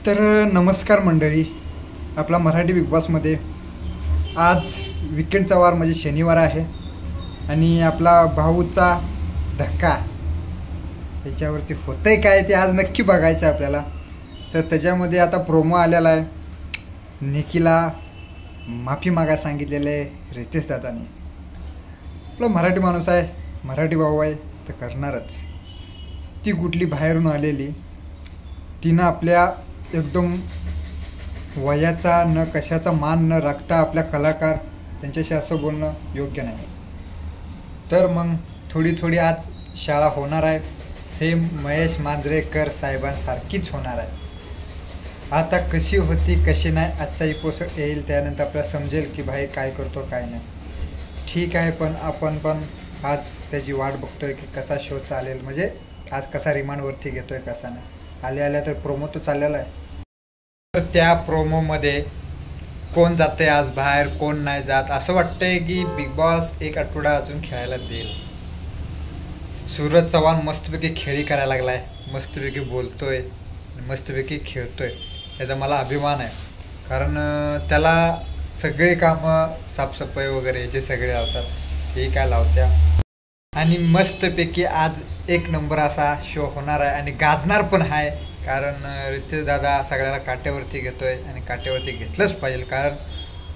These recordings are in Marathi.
तर नमस्कार मंडळी, आपला मराठी बिग बॉसमध्ये आज विकेंडचा वार म्हणजे शनिवार आहे आणि आपला भाऊचा धक्का याच्यावरती होतंय काय ते आज नक्की बघायचं आहे आपल्याला. तर त्याच्यामध्ये आता प्रोमो आलेला आहे. निकीला माफी मागा सांगितलेलं आहे रितेश दादाने. आपला मराठी माणूस आहे, मराठी भाऊ आहे तर करणारच. ती कुठली बाहेरून आलेली, तिनं आपल्या एकदम वयाचा न कशाचा मान न राखता आपल्या कलाकार त्यांच्याशी असं बोलणं योग्य नाही. तर मग थोडी आज शाळा होणार आहे, सेम महेश मांजरेकर साहेबांसारखीच होणार आहे. आता कशी होती कशी नाही आजचा एपिसोड येईल त्यानंतर आपल्याला समजेल की भाई काय करतो काय नाही. ठीक आहे, पण आपण पण आज त्याची वाट बघतोय की कसा शो चालेल, म्हणजे आज कसा रिमांडवरती घेतोय कसा नाही. आल्या तर प्रोमो तो चाललेला आहे. तर त्या प्रोमोमध्ये कोण जाते आज बाहेर कोण नाही जात असं वाटतंय की बिग बॉस एक आठवडा अजून खेळायला देईल. सूरज चव्हाण मस्तपैकी खेळी करायला लागलाय, मस्तपैकी बोलतोय, मस्तपैकी खेळतोय. याचा मला अभिमान आहे, कारण त्याला सगळे कामं साफसफाई वगैरे जे सगळे लावतात हे काय लावत्या. आणि मस्तपैकी आज एक नंबर असा शो होणार आहे आणि गाजणार पण आहे. कारण रितेश दादा सगळ्याला काट्यावरती घेतोय आणि काट्यावरती घेतलंच पाहिजे. कारण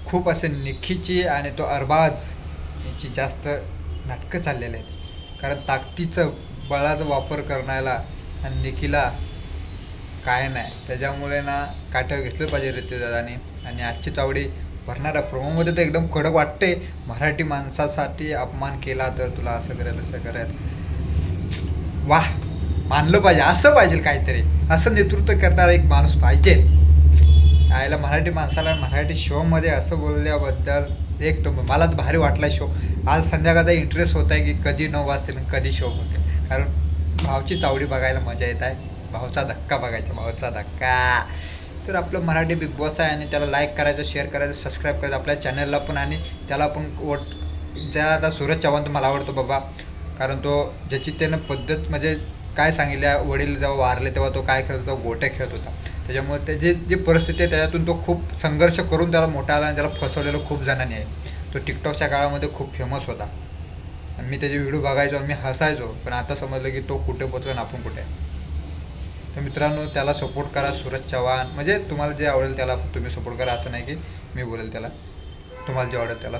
खूप असे निखीची आणि तो अरबाज याची जास्त नाटकं चाललेले आहेत. कारण ताकदीचं बळाचा वापर करण्याला आणि निखीला काय नाही, त्याच्यामुळे ना काट्यावर घेतलं पाहिजे रितेश दादाने. आणि आजची चावडी भरणाऱ्या प्रोमोमध्ये तर एकदम कडक वाटते. मराठी माणसासाठी अपमान केला तर तुला असं करेल तसं करेल. वाह, मानलं पाहिजे, असं पाहिजे काहीतरी, असं नेतृत्व करणारा एक माणूस पाहिजे. आयला मराठी माणसाला मराठी शोमध्ये असं बोलल्याबद्दल एक नंबर. मला तर भारी वाटला शो. आज संध्याकाळचा इंटरेस्ट होत आहे की कधी 9 वाजतील आणि कधी शो होते. कारण भावची चावडी बघायला मजा येत आहे, भावचा धक्का बघायचा, भावचा धक्का. तर आपलं मराठी बिग बॉस आहे आणि त्याला लाईक करायचं, शेअर करायचं, सबस्क्राईब करायचं आपल्या चॅनलला पण. आणि त्याला पण ज्याला आता सूरज चव्हाण तर मला आवडतो बाबा, कारण तो ज्याची त्यानं पद्धत म्हणजे काय सांगितल्या, वडील जेव्हा वारले तेव्हा तो काय खेळत होता, गोट्या खेळत होता. त्याच्यामुळे त्याची जी परिस्थिती आहे त्याच्यातून तो खूप संघर्ष करून त्याला मोठा आला आणि त्याला फसवलेलं खूप जणांनी आहे. तो टिकटॉकच्या काळामध्ये खूप फेमस होता आणि मी त्याचे व्हिडिओ बघायचो, मी हसायचो. पण आता समजलं की तो कुठे पोचला आणि आपण कुठे. तर मित्रांनो, त्याला सपोर्ट करा. सूरज चव्हाण म्हणजे तुम्हाला जे आवडेल त्याला तुम्ही सपोर्ट करा. असं नाही की मी बोलेल त्याला, तुम्हाला जे आवडेल त्याला